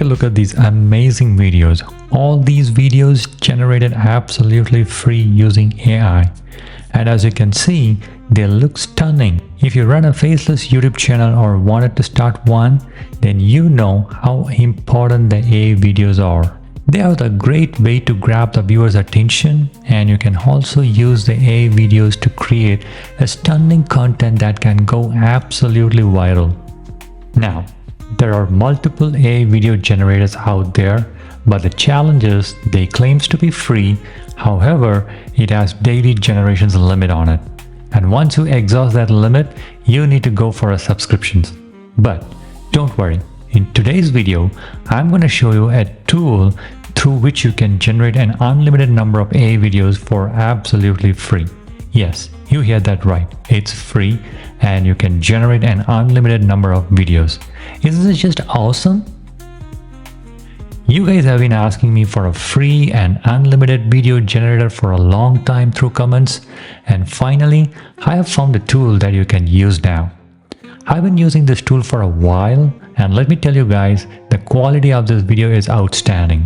take a look at these amazing videos. All these videos generated absolutely free using AI. And as you can see, they look stunning. If you run a faceless YouTube channel or wanted to start one, then you know how important the AI videos are. They are the great way to grab the viewer's attention, and you can also use the AI videos to create a stunning content that can go absolutely viral. Now, there are multiple AI video generators out there, but the challenge is they claims to be free. However, it has daily generations limit on it. And once you exhaust that limit, you need to go for a subscription. But don't worry, in today's video, I'm going to show you a tool through which you can generate an unlimited number of AI videos for absolutely free. Yes, you heard that right. It's free and you can generate an unlimited number of videos. Isn't this just awesome? You guys have been asking me for a free and unlimited video generator for a long time through comments, and finally, I have found a tool that you can use now. I've been using this tool for a while, and let me tell you guys, the quality of this video is outstanding.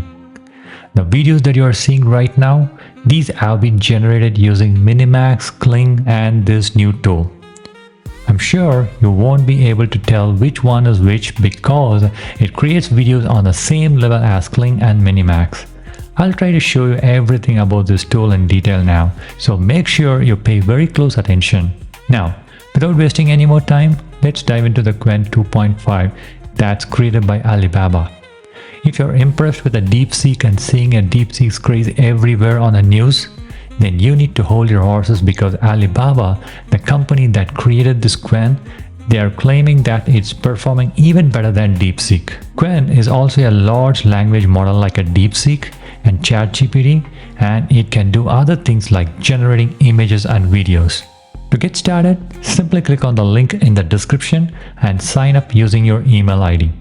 The videos that you are seeing right now, these have been generated using Minimax, Qwen, and this new tool. I'm sure you won't be able to tell which one is which because it creates videos on the same level as Qwen and Minimax. I'll try to show you everything about this tool in detail now, so make sure you pay very close attention. Now, without wasting any more time, let's dive into the Qwen 2.5 that's created by Alibaba. If you're impressed with the deepseek and seeing a deepseek craze everywhere on the news, then you need to hold your horses because Alibaba, the company that created this Qwen, they are claiming that it's performing even better than DeepSeek. Qwen is also a large language model like a DeepSeek and ChatGPT, and it can do other things like generating images and videos. To get started, simply click on the link in the description and sign up using your email ID.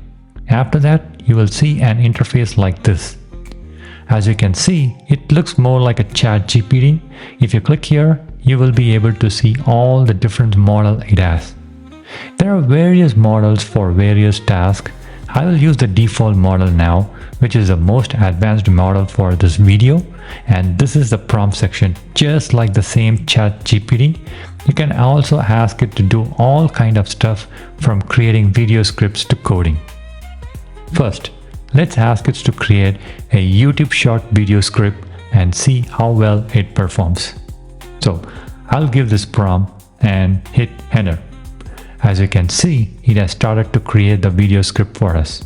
After that, you will see an interface like this. As you can see, it looks more like a ChatGPT. If you click here, you will be able to see all the different models it has. There are various models for various tasks. I will use the default model now, which is the most advanced model for this video, and this is the prompt section. Just like the same ChatGPT, you can also ask it to do all kind of stuff from creating video scripts to coding. First, let's ask it to create a YouTube short video script and see how well it performs. So I'll give this prompt and hit enter. As you can see, it has started to create the video script for us.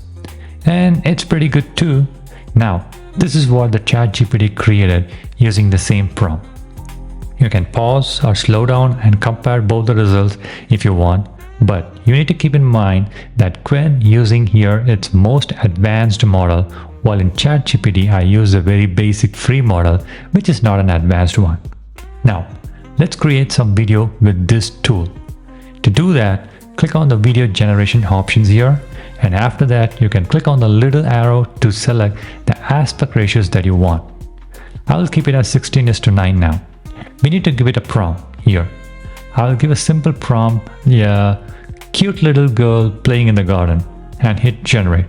And it's pretty good too. Now, this is what the ChatGPT created using the same prompt. You can pause or slow down and compare both the results if you want. But you need to keep in mind that Qwen using here its most advanced model, while in ChatGPT I use a very basic free model which is not an advanced one. Now, let's create some video with this tool. To do that, click on the video generation options here, and after that you can click on the little arrow to select the aspect ratios that you want. I will keep it as 16:9 now. We need to give it a prompt here. I'll give a simple prompt, cute little girl playing in the garden, and hit generate.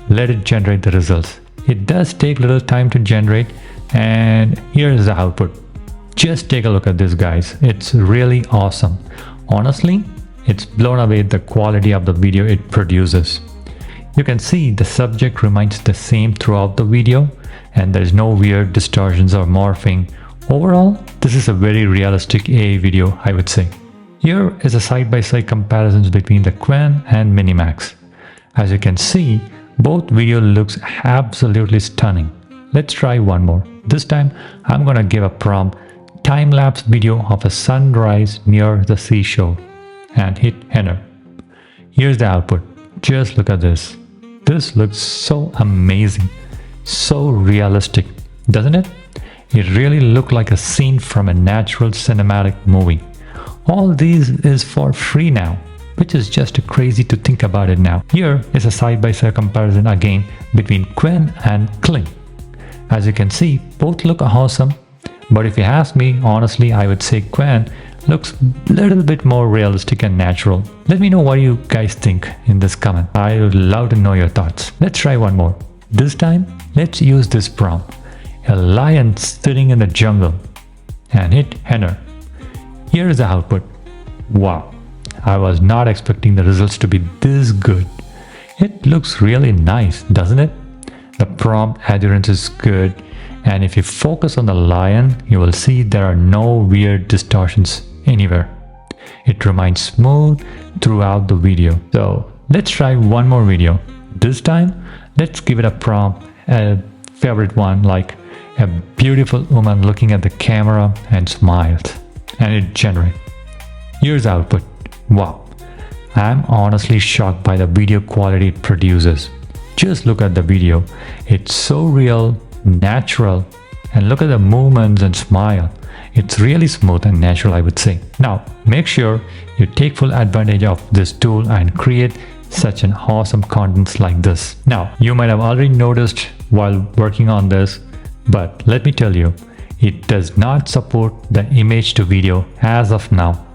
Let it generate the results. It does take little time to generate, and here is the output. Just take a look at this, guys. It's really awesome. Honestly, it's blown away the quality of the video it produces. You can see the subject remains the same throughout the video, and there's no weird distortions or morphing. Overall, this is a very realistic AI video, I would say. Here is a side-by-side comparisons between the Qwen and Minimax. As you can see, both video looks absolutely stunning. Let's try one more. This time, I'm gonna give a prompt, time-lapse video of a sunrise near the seashore, and hit enter. Here's the output. Just look at this. This looks so amazing, so realistic, doesn't it? It really looked like a scene from a natural cinematic movie. All these is for free now, which is just crazy to think about it now. Here is a side-by-side comparison again between Qwen and Qwen. As you can see, both look awesome, but if you ask me, honestly, I would say Qwen looks a little bit more realistic and natural. Let me know what you guys think in this comment. I would love to know your thoughts. Let's try one more. This time, let's use this prompt. A lion sitting in the jungle, and hit enter. Here is the output. Wow, I was not expecting the results to be this good. It looks really nice, doesn't it? The prompt adherence is good, and if you focus on the lion, you will see there are no weird distortions anywhere. It remains smooth throughout the video. So let's try one more video. This time, let's give it a prompt, a favorite one, like a beautiful woman looking at the camera and smiles, and it generates. Here's the output. Wow, I'm honestly shocked by the video quality it produces. Just look at the video. It's so real, natural, and look at the movements and smile. It's really smooth and natural, I would say. Now, make sure you take full advantage of this tool and create such an awesome content like this. Now, you might have already noticed while working on this, but let me tell you, it does not support the image to video as of now.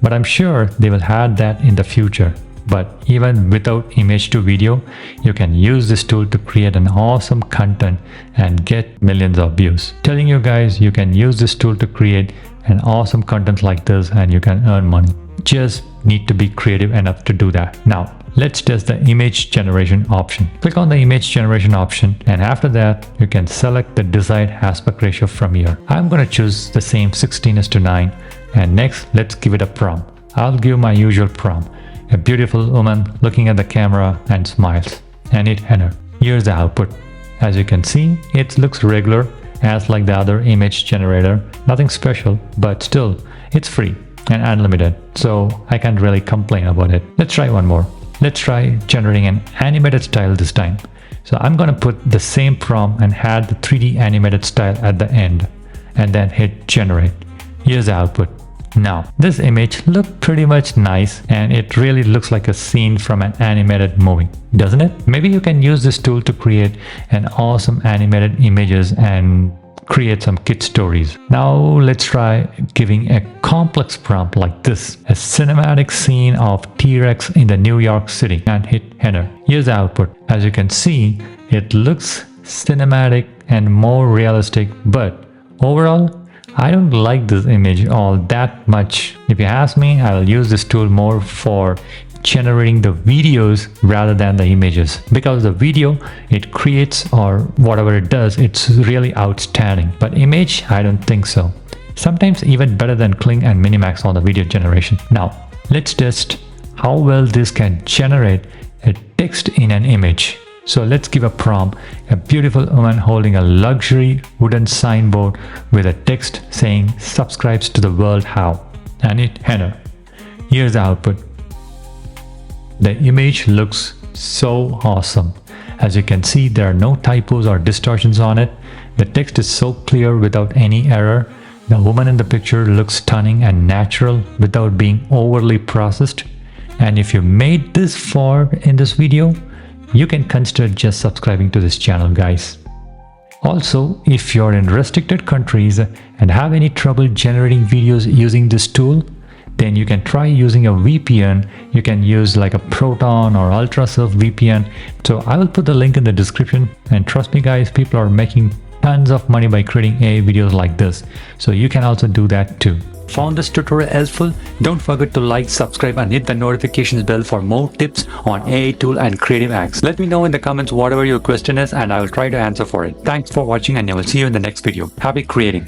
But I'm sure they will add that in the future. But even without image to video, you can use this tool to create an awesome content and get millions of views. Telling you guys, you can use this tool to create an awesome content like this and you can earn money. Just need to be creative enough to do that. Now, let's test the image generation option. Click on the image generation option, and after that, you can select the desired aspect ratio from here. I'm going to choose the same 16:9. And next, let's give it a prompt. I'll give my usual prompt. A beautiful woman looking at the camera and smiles, and hit enter. Here's the output. As you can see, it looks regular as like the other image generator. Nothing special, but still, it's free and unlimited, so I can't really complain about it. Let's try one more. Let's try generating an animated style this time. So I'm gonna put the same prompt and add the 3D animated style at the end, and then hit generate. Here's the output. Now, this image looks pretty much nice, and it really looks like a scene from an animated movie, doesn't it? Maybe you can use this tool to create an awesome animated images and create some kid stories. Now let's try giving a complex prompt like this. A cinematic scene of T-Rex in the New York City, and hit enter. Here's the output. As you can see, it looks cinematic and more realistic, but overall, I don't like this image all that much. If you ask me, I'll use this tool more for generating the videos rather than the images, because the video it creates or whatever it does, it's really outstanding, but image, I don't think so. Sometimes even better than Kling and Minimax on the video generation. Now let's test how well this can generate a text in an image. So let's give a prompt. A beautiful woman holding a luxury wooden signboard with a text saying subscribes to the world how, and hit enter. Here's the output. The image looks so awesome. As you can see, there are no typos or distortions on it. The text is so clear without any error. The woman in the picture looks stunning and natural without being overly processed. And if you made this far in this video, you can consider just subscribing to this channel, guys. Also, if you're in restricted countries and have any trouble generating videos using this tool, then you can try using a VPN. You can use like a Proton or UltraSurf VPN. So I will put the link in the description, and trust me guys, people are making tons of money by creating AI videos like this. So you can also do that too. Found this tutorial helpful? Don't forget to like, subscribe, and hit the notifications bell for more tips on AI tool and creative hacks. Let me know in the comments whatever your question is, and I will try to answer for it. Thanks for watching, and I will see you in the next video. Happy creating!